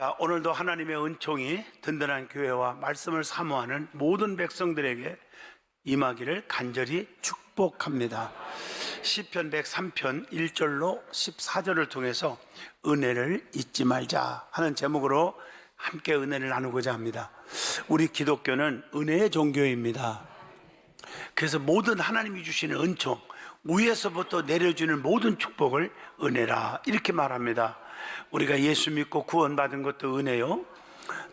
자, 오늘도 하나님의 은총이 든든한 교회와 말씀을 사모하는 모든 백성들에게 임하기를 간절히 축복합니다. 시편 103편 1절로 14절을 통해서 은혜를 잊지 말자 하는 제목으로 함께 은혜를 나누고자 합니다. 우리 기독교는 은혜의 종교입니다. 그래서 모든 하나님이 주시는 은총, 위에서부터 내려주는 모든 축복을 은혜라 이렇게 말합니다. 우리가 예수 믿고 구원받은 것도 은혜요,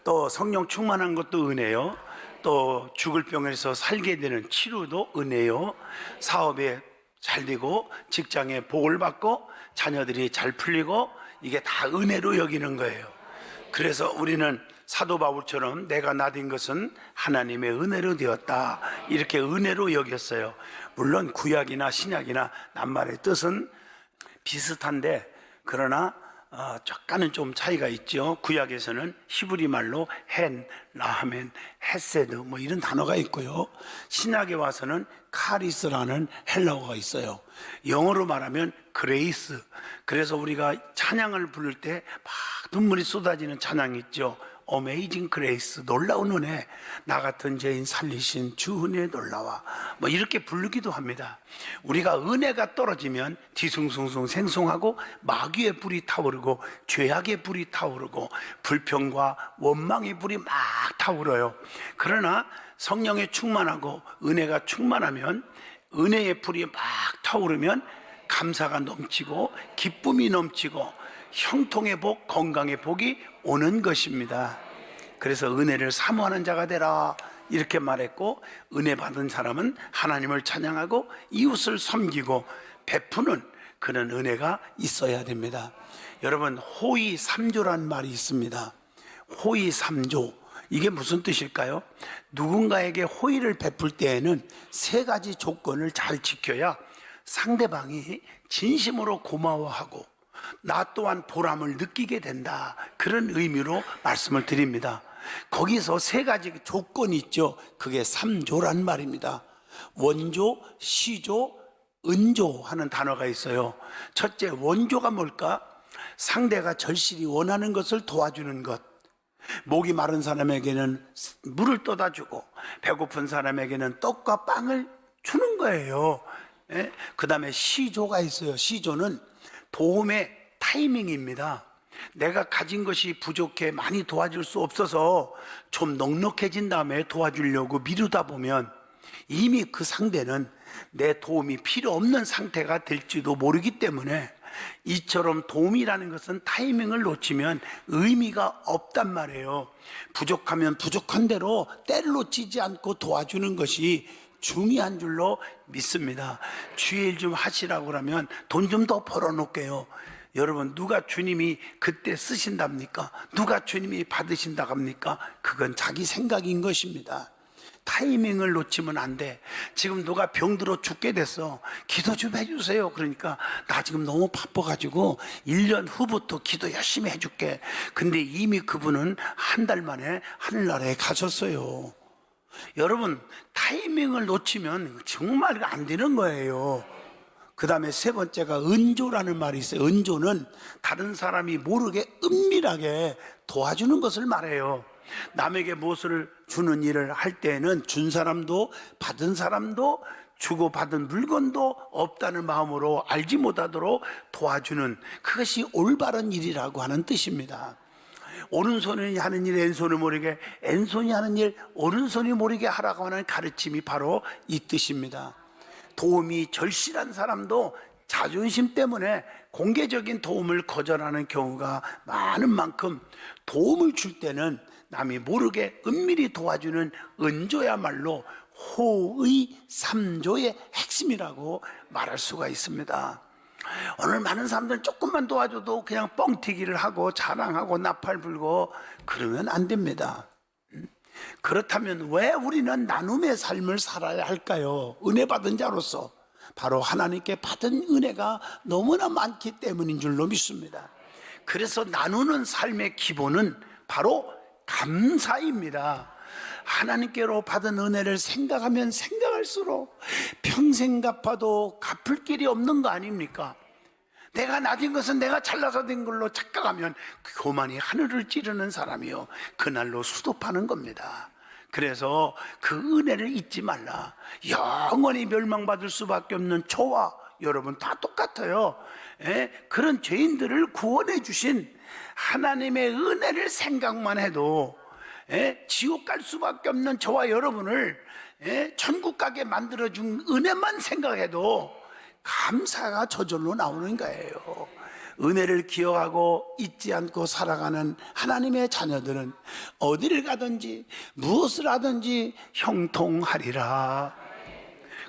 또 성령 충만한 것도 은혜요, 또 죽을 병에서 살게 되는 치료도 은혜요, 사업에 잘 되고 직장에 복을 받고 자녀들이 잘 풀리고 이게 다 은혜로 여기는 거예요. 그래서 우리는 사도 바울처럼 내가 나된 것은 하나님의 은혜로 되었다 이렇게 은혜로 여겼어요. 물론 구약이나 신약이나 낱말의 뜻은 비슷한데 그러나 약간은 좀 차이가 있죠. 구약에서는 히브리 말로 헨, 라하멘, 헤세드 뭐 이런 단어가 있고요. 신약에 와서는 카리스라는 헬라어가 있어요. 영어로 말하면 그레이스. 그래서 우리가 찬양을 부를 때 막 눈물이 쏟아지는 찬양이 있죠. 어메이징 그레이스, 놀라운 은혜, 나 같은 죄인 살리신 주 은혜 놀라와, 뭐 이렇게 부르기도 합니다. 우리가 은혜가 떨어지면 뒤숭숭숭 생숭하고 마귀의 불이 타오르고 죄악의 불이 타오르고 불평과 원망의 불이 막 타오르요. 그러나 성령에 충만하고 은혜가 충만하면, 은혜의 불이 막 타오르면 감사가 넘치고 기쁨이 넘치고 형통의 복, 건강의 복이 오는 것입니다. 그래서 은혜를 사모하는 자가 되라 이렇게 말했고, 은혜 받은 사람은 하나님을 찬양하고 이웃을 섬기고 베푸는 그런 은혜가 있어야 됩니다. 여러분, 호의 삼조란 말이 있습니다. 호의 삼조, 이게 무슨 뜻일까요? 누군가에게 호의를 베풀 때에는 세 가지 조건을 잘 지켜야 상대방이 진심으로 고마워하고 나 또한 보람을 느끼게 된다, 그런 의미로 말씀을 드립니다. 거기서 세 가지 조건이 있죠. 그게 삼조란 말입니다. 원조, 시조, 은조 하는 단어가 있어요. 첫째, 원조가 뭘까? 상대가 절실히 원하는 것을 도와주는 것. 목이 마른 사람에게는 물을 떠다 주고 배고픈 사람에게는 떡과 빵을 주는 거예요. 그 다음에 시조가 있어요. 시조는 도움의 타이밍입니다. 내가 가진 것이 부족해 많이 도와줄 수 없어서 좀 넉넉해진 다음에 도와주려고 미루다 보면 이미 그 상대는 내 도움이 필요 없는 상태가 될지도 모르기 때문에, 이처럼 도움이라는 것은 타이밍을 놓치면 의미가 없단 말이에요. 부족하면 부족한 대로 때를 놓치지 않고 도와주는 것이 중요한 줄로 믿습니다. 주일 좀 하시라고 하면 돈 좀 더 벌어놓을게요. 여러분, 누가 주님이 그때 쓰신답니까? 누가 주님이 받으신다고 합니까? 그건 자기 생각인 것입니다. 타이밍을 놓치면 안 돼. 지금 누가 병들어 죽게 됐어. 기도 좀 해주세요. 그러니까 나 지금 너무 바빠가지고 1년 후부터 기도 열심히 해줄게. 근데 이미 그분은 한 달 만에 하늘나라에 가셨어요. 여러분, 타이밍을 놓치면 정말 안 되는 거예요. 그 다음에 세 번째가 은조라는 말이 있어요. 은조는 다른 사람이 모르게 은밀하게 도와주는 것을 말해요. 남에게 무엇을 주는 일을 할 때에는 준 사람도 받은 사람도 주고 받은 물건도 없다는 마음으로 알지 못하도록 도와주는, 그것이 올바른 일이라고 하는 뜻입니다. 오른손이 하는 일 왼손이 모르게, 왼손이 하는 일 오른손이 모르게 하라고 하는 가르침이 바로 이 뜻입니다. 도움이 절실한 사람도 자존심 때문에 공개적인 도움을 거절하는 경우가 많은 만큼, 도움을 줄 때는 남이 모르게 은밀히 도와주는 은조야말로 호의 삼조의 핵심이라고 말할 수가 있습니다. 오늘 많은 사람들은 조금만 도와줘도 그냥 뻥튀기를 하고 자랑하고 나팔 불고 그러면 안 됩니다. 그렇다면 왜 우리는 나눔의 삶을 살아야 할까요? 은혜 받은 자로서 바로 하나님께 받은 은혜가 너무나 많기 때문인 줄로 믿습니다. 그래서 나누는 삶의 기본은 바로 감사입니다. 하나님께로 받은 은혜를 생각하면 생각할수록 평생 갚아도 갚을 길이 없는 거 아닙니까? 내가 낮은 것은 내가 잘나서 된 걸로 착각하면 그 교만이 하늘을 찌르는 사람이요, 그날로 수도파는 겁니다. 그래서 그 은혜를 잊지 말라. 영원히 멸망받을 수밖에 없는 저와 여러분 다 똑같아요. 그런 죄인들을 구원해 주신 하나님의 은혜를 생각만 해도 지옥 갈 수밖에 없는 저와 여러분을 천국 가게 만들어준 은혜만 생각해도 감사가 저절로 나오는 거예요. 은혜를 기억하고 잊지 않고 살아가는 하나님의 자녀들은 어디를 가든지 무엇을 하든지 형통하리라.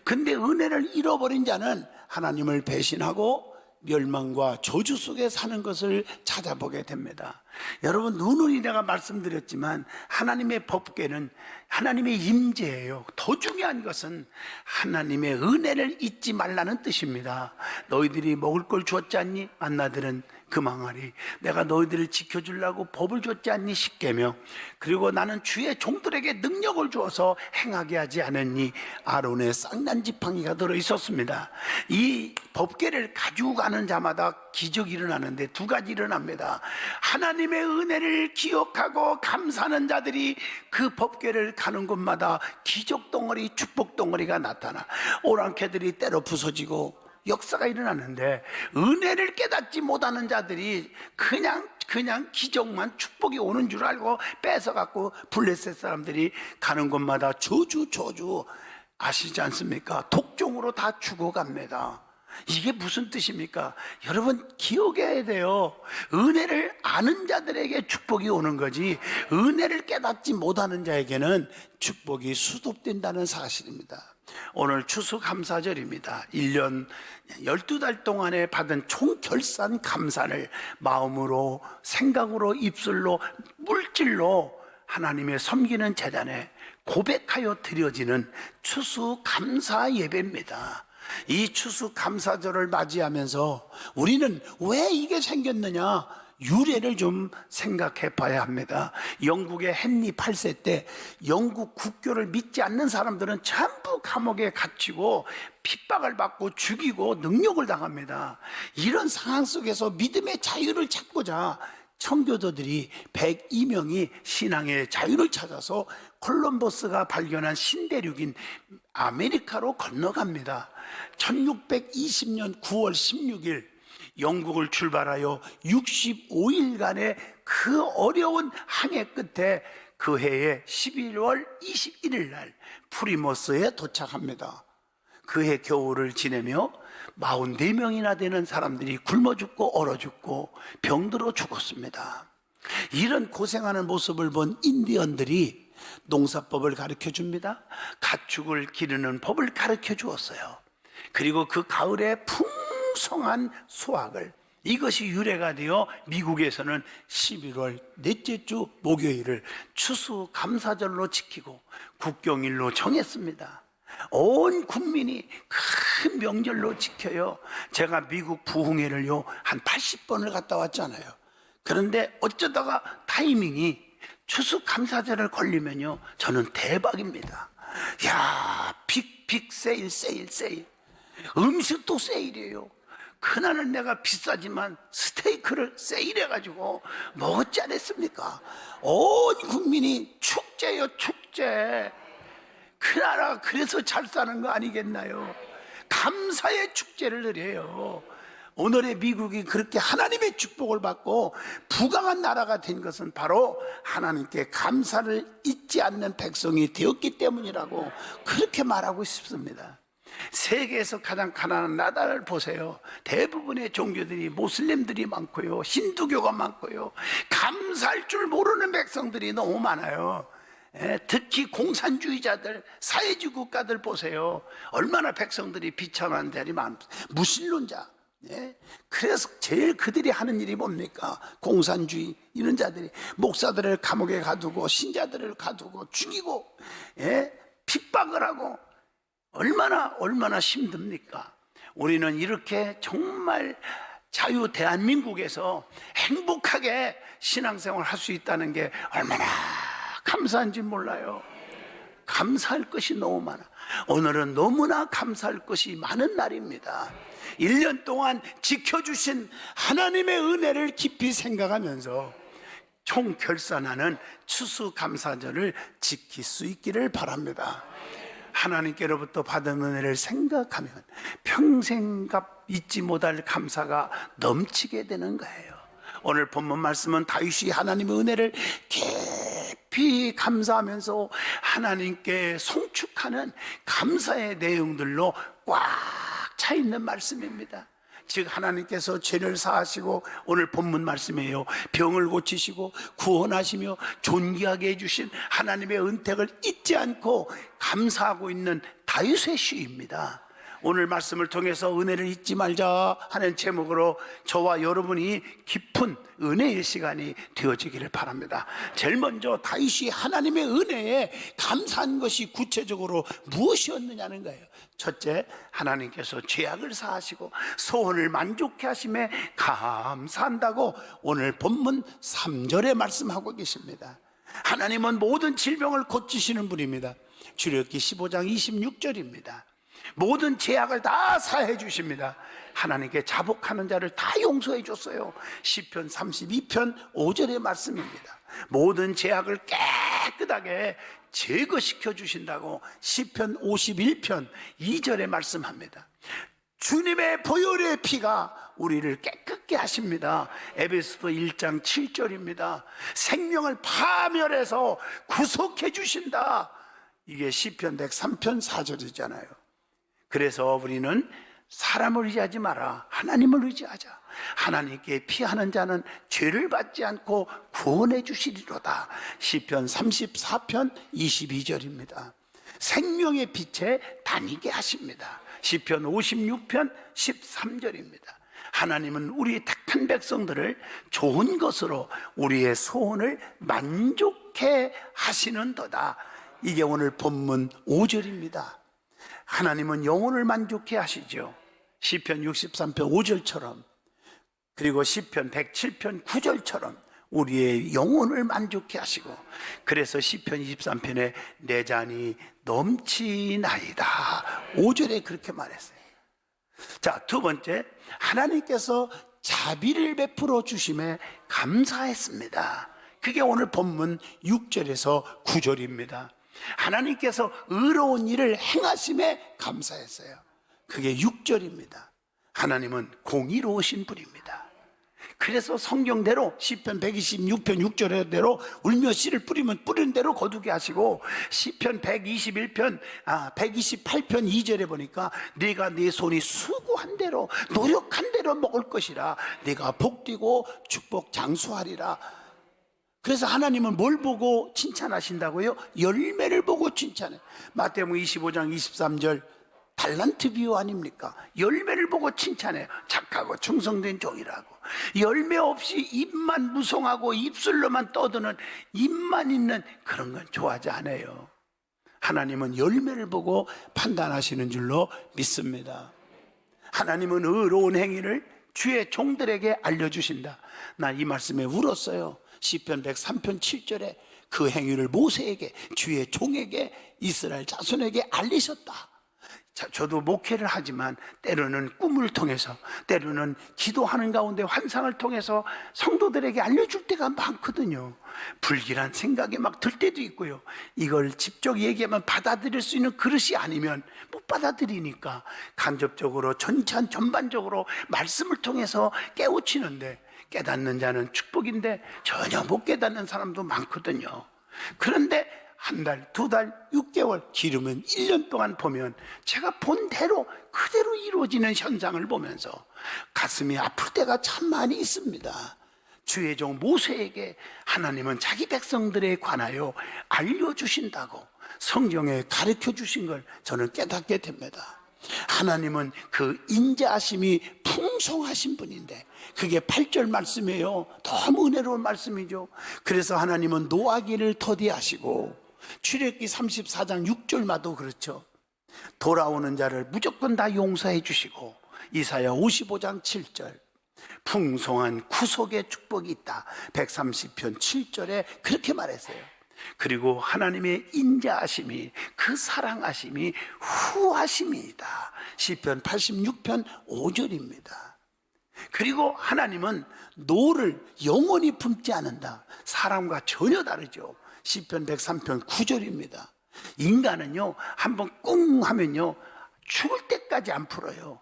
근데 은혜를 잃어버린 자는 하나님을 배신하고 멸망과 저주 속에 사는 것을 찾아보게 됩니다. 여러분, 누누이 내가 말씀드렸지만 하나님의 법궤는 하나님의 임재예요. 더 중요한 것은 하나님의 은혜를 잊지 말라는 뜻입니다. 너희들이 먹을 걸 주었지 않니? 만나들은 그 망하리. 내가 너희들을 지켜주려고 법을 줬지 않니? 십계명. 그리고 나는 주의 종들에게 능력을 주어서 행하게 하지 않았니? 아론의 쌍난 지팡이가 들어있었습니다. 이 법궤를 가지고 가는 자마다 기적이 일어나는데 두 가지 일어납니다. 하나님의 은혜를 기억하고 감사하는 자들이 그 법궤를 가는 곳마다 기적 덩어리, 축복 덩어리가 나타나 오랑캐들이 때로 부서지고 역사가 일어나는데, 은혜를 깨닫지 못하는 자들이 그냥 기적만, 축복이 오는 줄 알고 뺏어갖고 블레셋 사람들이 가는 곳마다 저주 아시지 않습니까? 독종으로 다 죽어갑니다. 이게 무슨 뜻입니까? 여러분, 기억해야 돼요. 은혜를 아는 자들에게 축복이 오는 거지, 은혜를 깨닫지 못하는 자에게는 축복이 수독된다는 사실입니다. 오늘 추수감사절입니다. 1년 12달 동안에 받은 총결산 감사를 마음으로, 생각으로, 입술로, 물질로 하나님의 섬기는 재단에 고백하여 드려지는 추수감사 예배입니다. 이 추수감사절을 맞이하면서 우리는 왜 이게 생겼느냐, 유래를 좀 생각해 봐야 합니다. 영국의 헨리 8세 때 영국 국교를 믿지 않는 사람들은 전부 감옥에 갇히고 핍박을 받고 죽이고 능욕을 당합니다. 이런 상황 속에서 믿음의 자유를 찾고자 청교도들이 102명이 신앙의 자유를 찾아서 콜럼버스가 발견한 신대륙인 아메리카로 건너갑니다. 1620년 9월 16일 영국을 출발하여 65일간의 그 어려운 항해 끝에 그 해의 11월 21일 날 프리머스에 도착합니다. 그 해 겨울을 지내며 44명이나 되는 사람들이 굶어 죽고 얼어 죽고 병들어 죽었습니다. 이런 고생하는 모습을 본 인디언들이 농사법을 가르쳐 줍니다. 가축을 기르는 법을 가르쳐 주었어요. 그리고 그 가을에 풍성한 수확을, 이것이 유래가 되어 미국에서는 11월 넷째 주 목요일을 추수감사절로 지키고 국경일로 정했습니다. 온 국민이 큰 명절로 지켜요. 제가 미국 부흥회를요 한 80번을 갔다 왔잖아요. 그런데 어쩌다가 타이밍이 추수감사절을 걸리면요 저는 대박입니다. 야, 빅 세일. 음식도 세일이에요. 그날은 내가 비싸지만 스테이크를 세일해가지고 먹었지 않았습니까? 온 국민이 축제요, 축제. 그 나라가 그래서 잘 사는 거 아니겠나요? 감사의 축제를 드려요. 오늘의 미국이 그렇게 하나님의 축복을 받고 부강한 나라가 된 것은 바로 하나님께 감사를 잊지 않는 백성이 되었기 때문이라고 그렇게 말하고 싶습니다. 세계에서 가장 가난한 나라를 보세요. 대부분의 종교들이 모슬림들이 많고요, 힌두교가 많고요, 감사할 줄 모르는 백성들이 너무 많아요. 특히 공산주의자들, 사회주의 국가들 보세요. 얼마나 백성들이 비참한 데이 많습니다. 무신론자. 그래서 제일 그들이 하는 일이 뭡니까? 공산주의, 이런 자들이 목사들을 감옥에 가두고 신자들을 가두고 죽이고 핍박을 하고 얼마나 힘듭니까? 우리는 이렇게 정말 자유 대한민국에서 행복하게 신앙생활 할 수 있다는 게 얼마나 감사한지 몰라요. 감사할 것이 너무 많아. 오늘은 너무나 감사할 것이 많은 날입니다. 1년 동안 지켜주신 하나님의 은혜를 깊이 생각하면서 총결산하는 추수감사절을 지킬 수 있기를 바랍니다. 하나님께로부터 받은 은혜를 생각하면 평생 잊지 못할 감사가 넘치게 되는 거예요. 오늘 본문 말씀은 다윗이 하나님의 은혜를 깊이 감사하면서 하나님께 송축하는 감사의 내용들로 꽉 차 있는 말씀입니다. 즉 하나님께서 죄를 사하시고, 오늘 본문 말씀이에요, 병을 고치시고 구원하시며 존귀하게 해주신 하나님의 은택을 잊지 않고 감사하고 있는 다윗의 시입니다. 오늘 말씀을 통해서 은혜를 잊지 말자 하는 제목으로 저와 여러분이 깊은 은혜의 시간이 되어지기를 바랍니다. 제일 먼저 다윗이 하나님의 은혜에 감사한 것이 구체적으로 무엇이었느냐는 거예요. 첫째, 하나님께서 죄악을 사하시고 소원을 만족해 하심에 감사한다고 오늘 본문 3절에 말씀하고 계십니다. 하나님은 모든 질병을 고치시는 분입니다. 출애굽기 15장 26절입니다. 모든 죄악을 다 사해 주십니다. 하나님께 자복하는 자를 다 용서해 줬어요. 시편 32편 5절의 말씀입니다. 모든 죄악을 깨끗하게 제거시켜 주신다고 시편 51편 2절에 말씀합니다. 주님의 보혈의 피가 우리를 깨끗게 하십니다. 에베소서 1장 7절입니다. 생명을 파멸해서 구속해 주신다. 이게 시편 103편 4절이잖아요. 그래서 우리는 사람을 의지하지 마라, 하나님을 의지하자. 하나님께 피하는 자는 죄를 받지 않고 구원해 주시리로다. 시편 34편 22절입니다. 생명의 빛에 다니게 하십니다. 시편 56편 13절입니다. 하나님은 우리 택한 백성들을 좋은 것으로 우리의 소원을 만족해 하시는도다. 이게 오늘 본문 5절입니다. 하나님은 영혼을 만족해 하시죠. 시편 63편 5절처럼, 그리고 시편 107편 9절처럼 우리의 영혼을 만족해 하시고, 그래서 시편 23편에 내 잔이 넘치나이다 5절에 그렇게 말했어요. 자, 두 번째, 하나님께서 자비를 베풀어 주심에 감사했습니다. 그게 오늘 본문 6절에서 9절입니다. 하나님께서 의로운 일을 행하심에 감사했어요. 그게 6절입니다. 하나님은 공의로우신 분입니다. 그래서 성경대로 시편 126편 6절대로 울며 씨를 뿌리면 뿌린 대로 거두게 하시고, 시편 128편 2절에 보니까 네가 네 손이 수고한 대로 노력한 대로 먹을 것이라 네가 복되고 축복 장수하리라. 그래서 하나님은 뭘 보고 칭찬하신다고요? 열매를 보고 칭찬해. 마태복음 25장 23절 달란트 비유 아닙니까? 열매를 보고 칭찬해요. 착하고 충성된 종이라고. 열매 없이 입만 무성하고 입술로만 떠드는, 입만 있는 그런 건 좋아하지 않아요. 하나님은 열매를 보고 판단하시는 줄로 믿습니다. 하나님은 의로운 행위를 주의 종들에게 알려주신다. 나 이 말씀에 울었어요. 시편 103편 7절에 그 행위를 모세에게, 주의 종에게, 이스라엘 자손에게 알리셨다. 자, 저도 목회를 하지만 때로는 꿈을 통해서, 때로는 기도하는 가운데 환상을 통해서 성도들에게 알려줄 때가 많거든요. 불길한 생각이 막 들 때도 있고요. 이걸 직접 얘기하면 받아들일 수 있는 그릇이 아니면 못 받아들이니까 간접적으로 전반적으로 말씀을 통해서 깨우치는데, 깨닫는 자는 축복인데 전혀 못 깨닫는 사람도 많거든요. 그런데 한 달, 두 달, 6개월, 길으면 1년 동안 보면 제가 본 대로 그대로 이루어지는 현상을 보면서 가슴이 아플 때가 참 많이 있습니다. 주의 종 모세에게 하나님은 자기 백성들에 관하여 알려주신다고 성경에 가르쳐 주신 걸 저는 깨닫게 됩니다. 하나님은 그 인자하심이 풍성하신 분인데, 그게 8절 말씀이에요. 너무 은혜로운 말씀이죠. 그래서 하나님은 노하기를 더디하시고, 출애굽기 34장 6절마도 그렇죠. 돌아오는 자를 무조건 다 용서해 주시고, 이사야 55장 7절 풍성한 구속의 축복이 있다 130편 7절에 그렇게 말했어요. 그리고 하나님의 인자하심이, 그 사랑하심이 후하심이다. 시편 86편 5절입니다. 그리고 하나님은 노를 영원히 품지 않는다. 사람과 전혀 다르죠. 시편 103편 9절입니다. 인간은요, 한번 꿍 하면요, 죽을 때까지 안 풀어요.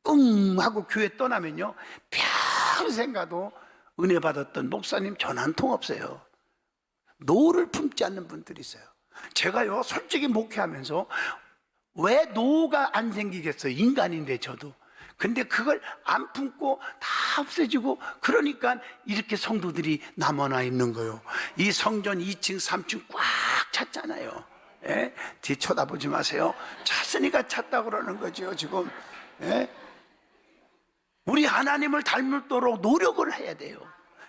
꿍 하고 교회 떠나면요, 평생 가도 은혜 받았던 목사님 전화 한 통 없어요. 노를 품지 않는 분들이 있어요. 제가요, 솔직히 목회하면서 왜 노가 안 생기겠어요? 인간인데 저도. 근데 그걸 안 품고 다 없애지고, 그러니까 이렇게 성도들이 남아나 있는 거예요. 이 성전 2층 3층 꽉 찼잖아요. 예? 뒤 쳐다보지 마세요. 찼으니까 찼다고 그러는 거죠 지금. 예? 우리 하나님을 닮도록 노력을 해야 돼요.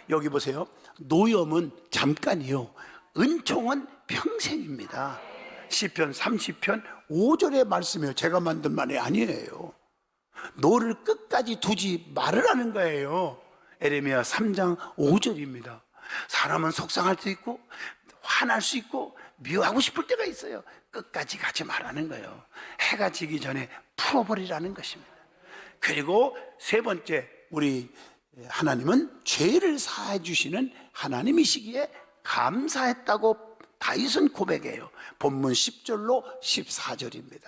여기 보세요. 노염은 잠깐이요, 은총은 평생입니다. 시편 30편 5절의 말씀이에요. 제가 만든 말이 아니에요. 노를 끝까지 두지 말으라는 거예요. 에레미야 3장 5절입니다. 사람은 속상할 수 있고 화날 수 있고 미워하고 싶을 때가 있어요. 끝까지 가지 말라는 거예요. 해가 지기 전에 풀어버리라는 것입니다. 그리고 세 번째, 우리 하나님은 죄를 사해 주시는 하나님이시기에 감사했다고 다윗은 고백해요. 본문 10절로 14절입니다.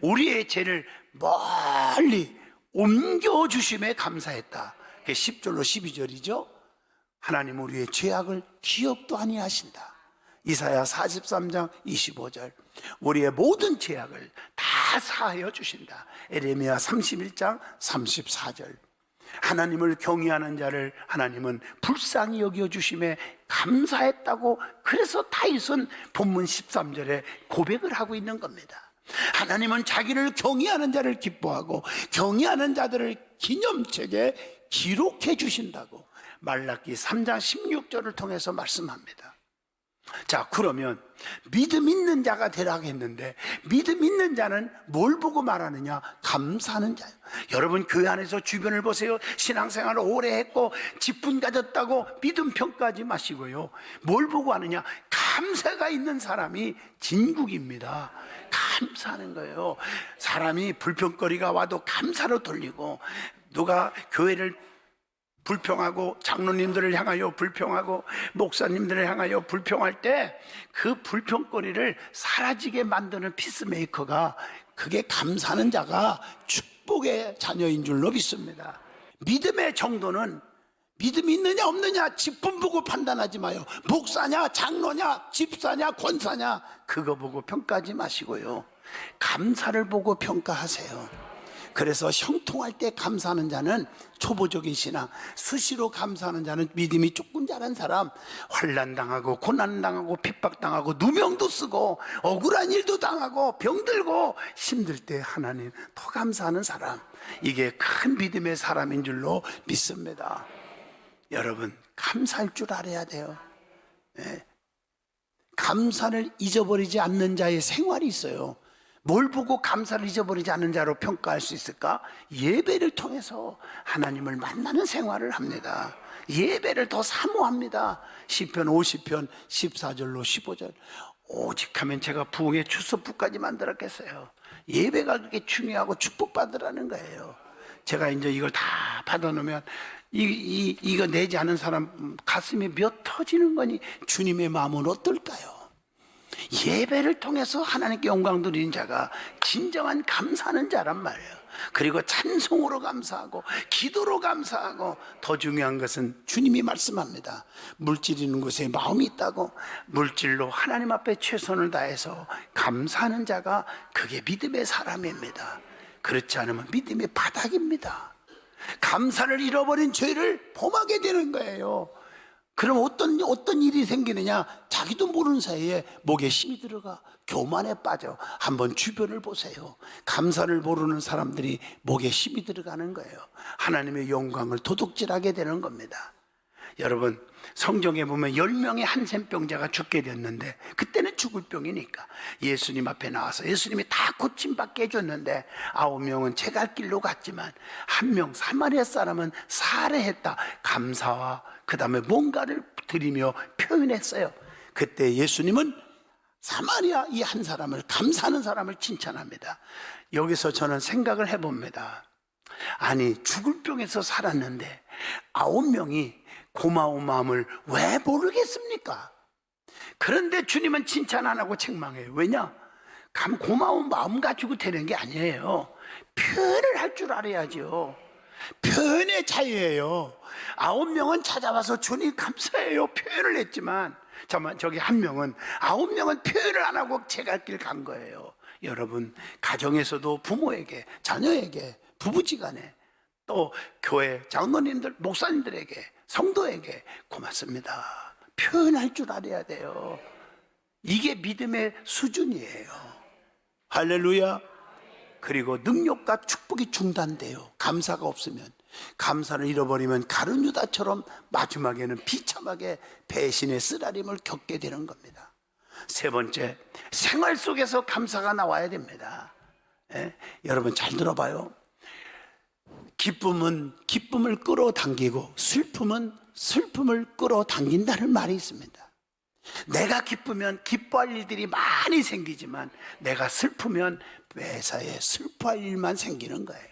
우리의 죄를 멀리 옮겨주심에 감사했다. 그게 10절로 12절이죠. 하나님 우리의 죄악을 기억도 아니하신다. 이사야 43장 25절. 우리의 모든 죄악을 다 사하여 주신다. 에레미야 31장 34절. 하나님을 경외하는 자를 하나님은 불쌍히 여겨주심에 감사했다고, 그래서 다윗은 본문 13절에 고백을 하고 있는 겁니다. 하나님은 자기를 경외하는 자를 기뻐하고 경외하는 자들을 기념책에 기록해 주신다고 말라기 3장 16절을 통해서 말씀합니다. 자, 그러면 믿음 있는 자가 되라고 했는데, 믿음 있는 자는 뭘 보고 말하느냐? 감사하는 자예요. 여러분 교회 안에서 주변을 보세요. 신앙생활을 오래 했고 직분 가졌다고 믿음 평가하지 마시고요, 뭘 보고 하느냐? 감사가 있는 사람이 진국입니다. 감사하는 거예요. 사람이 불평거리가 와도 감사로 돌리고, 누가 교회를 불평하고 장로님들을 향하여 불평하고 목사님들을 향하여 불평할 때 그 불평거리를 사라지게 만드는 피스메이커가, 그게 감사하는 자가 축복의 자녀인 줄로 믿습니다. 믿음의 정도는 믿음이 있느냐 없느냐 직분 보고 판단하지 마요. 목사냐 장로냐 집사냐 권사냐 그거 보고 평가하지 마시고요, 감사를 보고 평가하세요. 그래서 형통할 때 감사하는 자는 초보적인 신앙, 수시로 감사하는 자는 믿음이 조금 자란 사람, 환난당하고 고난당하고 핍박당하고 누명도 쓰고 억울한 일도 당하고 병들고 힘들 때 하나님 더 감사하는 사람, 이게 큰 믿음의 사람인 줄로 믿습니다. 여러분, 감사할 줄 알아야 돼요. 네. 감사를 잊어버리지 않는 자의 생활이 있어요. 뭘 보고 감사를 잊어버리지 않는 자로 평가할 수 있을까? 예배를 통해서 하나님을 만나는 생활을 합니다. 예배를 더 사모합니다. 시편 50편 14절로 15절. 오직 하면 제가 부흥의 추수부까지 만들었겠어요. 예배가 그렇게 중요하고 축복받으라는 거예요. 제가 이제 이걸 다 받아놓으면 이거 내지 않은 사람 가슴이 몇 터지는 거니 주님의 마음은 어떨까요? 예배를 통해서 하나님께 영광 드리는 자가 진정한 감사하는 자란 말이에요. 그리고 찬송으로 감사하고 기도로 감사하고, 더 중요한 것은 주님이 말씀합니다. 물질 있는 곳에 마음이 있다고. 물질로 하나님 앞에 최선을 다해서 감사하는 자가 그게 믿음의 사람입니다. 그렇지 않으면 믿음의 바닥입니다. 감사를 잃어버린 죄를 범하게 되는 거예요. 그럼 어떤 일이 생기느냐? 자기도 모르는 사이에 목에 힘이 들어가 교만에 빠져. 한번 주변을 보세요. 감사를 모르는 사람들이 목에 힘이 들어가는 거예요. 하나님의 영광을 도둑질하게 되는 겁니다. 여러분, 성경에 보면 10명의 한센병자가 죽게 됐는데, 그때는 죽을 병이니까 예수님 앞에 나와서 예수님이 다 고침받게 해줬는데 9명은 제갈 길로 갔지만 1명 사마리아 사람은 살해했다. 감사와 그 다음에 뭔가를 드리며 표현했어요. 그때 예수님은 사마리아 이 한 사람을, 감사하는 사람을 칭찬합니다. 여기서 저는 생각을 해봅니다. 아니, 죽을 병에서 살았는데 9명이 고마운 마음을 왜 모르겠습니까? 그런데 주님은 칭찬 안 하고 책망해요. 왜냐? 고마운 마음 가지고 되는 게 아니에요. 표현을 할 줄 알아야죠. 표현의 차이예요. 9명은 찾아와서 주님 감사해요 표현을 했지만, 잠깐만, 저기 한 명은, 9명은 표현을 안 하고 제 갈 길 간 거예요. 여러분, 가정에서도 부모에게, 자녀에게, 부부지간에, 또 교회 장로님들, 목사님들에게, 성도에게 고맙습니다 표현할 줄 알아야 돼요. 이게 믿음의 수준이에요. 할렐루야. 그리고 능력과 축복이 중단돼요. 감사가 없으면. 감사를 잃어버리면 가룟 유다처럼 마지막에는 비참하게 배신의 쓰라림을 겪게 되는 겁니다. 세 번째, 생활 속에서 감사가 나와야 됩니다. 여러분 잘 들어봐요. 기쁨은 기쁨을 끌어당기고 슬픔은 슬픔을 끌어당긴다는 말이 있습니다. 내가 기쁘면 기뻐할 일들이 많이 생기지만, 내가 슬프면 매사에 슬퍼할 일만 생기는 거예요.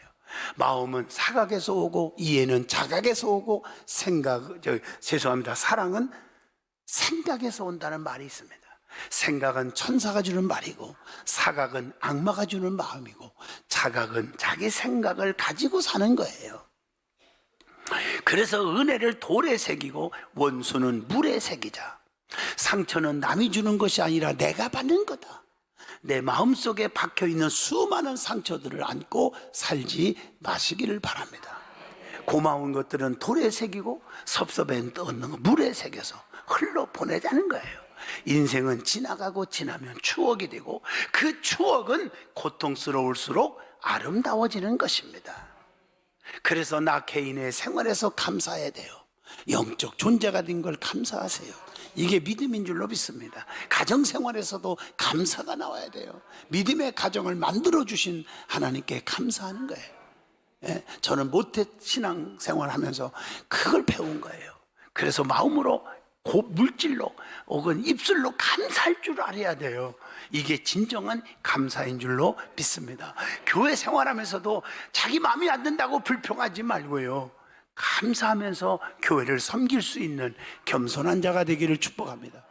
마음은 사각에서 오고, 이해는 자각에서 오고, 사랑은 생각에서 온다는 말이 있습니다. 생각은 천사가 주는 말이고, 사각은 악마가 주는 마음이고, 자각은 자기 생각을 가지고 사는 거예요. 그래서 은혜를 돌에 새기고 원수는 물에 새기자. 상처는 남이 주는 것이 아니라 내가 받는 거다. 내 마음속에 박혀있는 수많은 상처들을 안고 살지 마시기를 바랍니다. 고마운 것들은 돌에 새기고 섭섭해 떠는 거 물에 새겨서 흘러 보내자는 거예요. 인생은 지나가고 지나면 추억이 되고, 그 추억은 고통스러울수록 아름다워지는 것입니다. 그래서 나 개인의 생활에서 감사해야 돼요. 영적 존재가 된 걸 감사하세요. 이게 믿음인 줄로 믿습니다. 가정생활에서도 감사가 나와야 돼요. 믿음의 가정을 만들어주신 하나님께 감사하는 거예요. 저는 모태 신앙생활 하면서 그걸 배운 거예요. 그래서 마음으로, 물질로 혹은 입술로 감사할 줄 알아야 돼요. 이게 진정한 감사인 줄로 믿습니다. 교회 생활하면서도 자기 마음이 안 든다고 불평하지 말고요, 감사하면서 교회를 섬길 수 있는 겸손한 자가 되기를 축복합니다.